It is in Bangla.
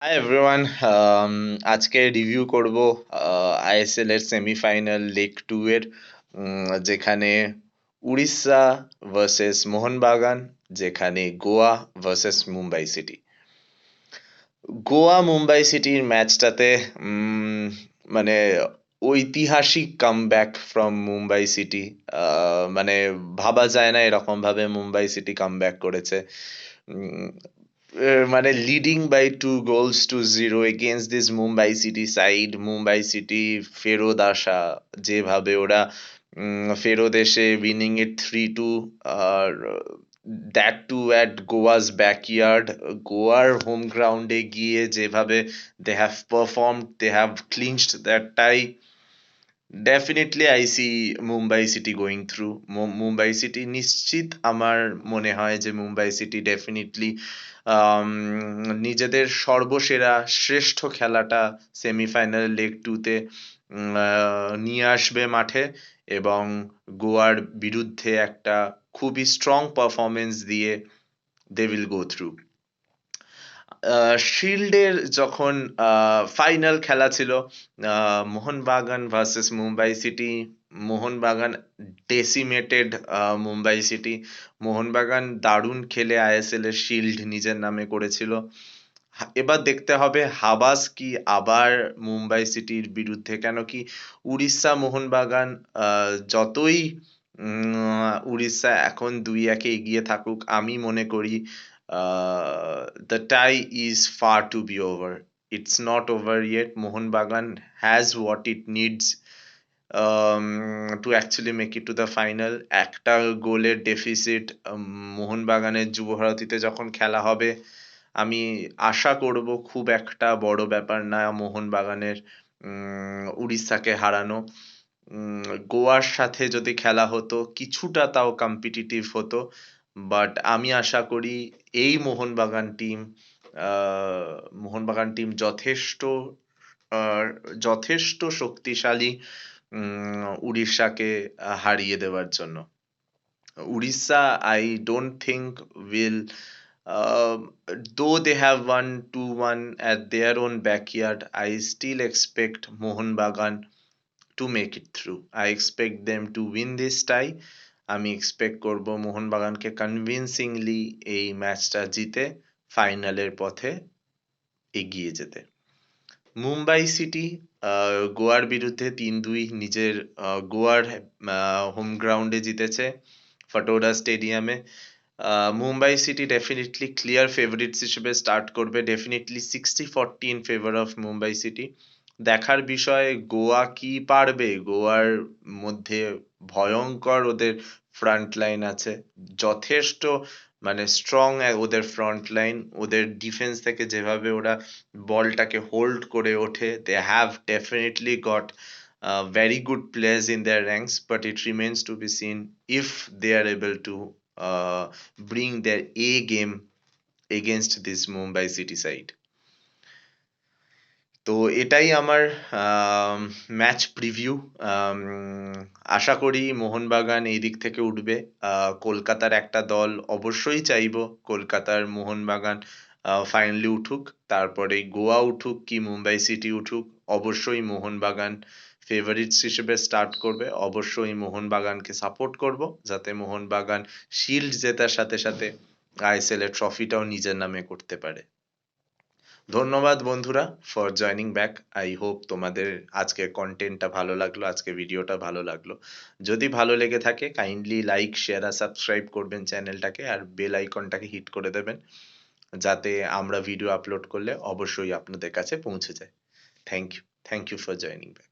হাই এভরিওয়ান, আজকে রিভিউ করব আইএসএল এর সেমিফাইনাল লেগ টু এর, যেখানে উড়িষ্যা ভার্সেস মোহনবাগান, যেখানে গোয়া ভার্সেস মুম্বাই সিটি। গোয়া মুম্বাই সিটির ম্যাচটাতে মানে ঐতিহাসিক কামব্যাক ফ্রম মুম্বাই সিটি। মানে ভাবা যায় না এরকম ভাবে মুম্বাই সিটি কামব্যাক করেছে। উম, মানে leading by 2 goals to 0 against this Mumbai city side. Mumbai city ফেরত আসা, যেভাবে ওরা ফেরত এসে উইনিং ইট 3-2, আর that too at Goa's backyard. গোয়ার হোম গ্রাউন্ডে গিয়ে যেভাবে they have performed, they have clinched that tie. Definitely I see Mumbai city going through. Mumbai city নিশ্চিত, আমার মনে হয় যে মুম্বাই সিটি ডেফিনেটলি নিজেদের সর্বসেরা শ্রেষ্ঠ খেলাটা সেমিফাইনাল লেগ টুতে নিয়ে আসবে মাঠে, এবং গোয়ার বিরুদ্ধে একটা খুবই স্ট্রং পারফরমেন্স দিয়ে দে উইল গো থ্রু। শিল্ডের যখন ফাইনাল খেলা ছিল, Mohun Bagan versus Mumbai city, Mohun Bagan decimated Mumbai city. Mohun Bagan দারুণ খেলে আইএসএল এর শিল্ড নিজের নামে করেছিল। এবার দেখতে হবে হাবাস কি আবার মুম্বাই সিটির বিরুদ্ধে, কেন কি উড়িষ্যা মোহনবাগান যতই উড়িষ্যা এখন 2-1 এগিয়ে থাকুক, আমি মনে করি the tie is far to be over. It's not over yet. Mohanbagan has what it needs to actually make it to the final. একটা গোলের ডেফিসিট। মোহনবাগানের যুবভারতীতে যখন খেলা হবে, আমি আশা করব খুব একটা বড় ব্যাপার না মোহনবাগানের উড়িষ্যাকে হারানো। গোয়ার সাথে যদি খেলা হতো কিছুটা তাও কম্পিটিটিভ হতো, বাট আমি আশা করি এই মোহনবাগান টিম যথেষ্ট শক্তিশালী উড়িষ্যাকে হারিয়ে দেওয়ার জন্য। Orissa, I don't think will, uh, though they have won 2-1 at their own backyard, I still expect Mohanbagan to make it through. I expect them to win this tie. আমি এক্সপেক্ট করব মোহনবাগানকে কনভিনসিংলি এই ম্যাচটা জিতে ফাইনালের পথে এগিয়ে যেতে। মুম্বাই সিটি গোয়ার বিরুদ্ধে 3-2 নিজের গোয়ার হোম গ্রাউন্ডে জিতেছে, ফটোরা স্টেডিয়ামে। Mumbai city definitely clear favourites হিসেবে স্টার্ট করবে, definitely 60-40 in favour of Mumbai city. দেখার বিষয় গোয়া কি পারবে। গোয়ার মধ্যে ভয়ঙ্কর ওদের ফ্রন্ট লাইন আছে, যথেষ্ট মানে স্ট্রং ওদের ফ্রন্ট লাইন। ওদের ডিফেন্স থেকে যেভাবে ওরা বলটাকে হোল্ড করে ওঠে, they have definitely got very good players in their ranks, but it remains to be seen if they are able to bring their A game against this Mumbai City side. তো এটাই আমার ম্যাচ প্রিভিউ। আশা করি মোহনবাগান এই দিক থেকে উঠবে। কলকাতার একটা দল অবশ্যই চাইবো কলকাতার মোহনবাগান ফাইনালি উঠুক, তারপরে গোয়া উঠুক কি মুম্বাই সিটি উঠুক, অবশ্যই মোহনবাগান ফেভারিটস হিসেবে স্টার্ট করবে। অবশ্যই মোহনবাগানকে সাপোর্ট করব, যাতে মোহনবাগান শিল্ড জেতার সাথে সাথে আইএসএল এর ট্রফিটাও নিজের নামে করতে পারে। ধন্যবাদ বন্ধুরা for joining back. I hope তোমাদের আজকের কন্টেন্টটা ভালো লাগলো, আজকে ভিডিওটা ভালো লাগলো। যদি ভালো লেগে থাকে কাইন্ডলি লাইক, শেয়ার আর সাবস্ক্রাইব করবেন চ্যানেলটাকে, আর বেল আইকনটাকে হিট করে দেবেন, যাতে আমরা ভিডিও আপলোড করলে অবশ্যই আপনাদের কাছে পৌঁছে যায়। Thank you for joining back.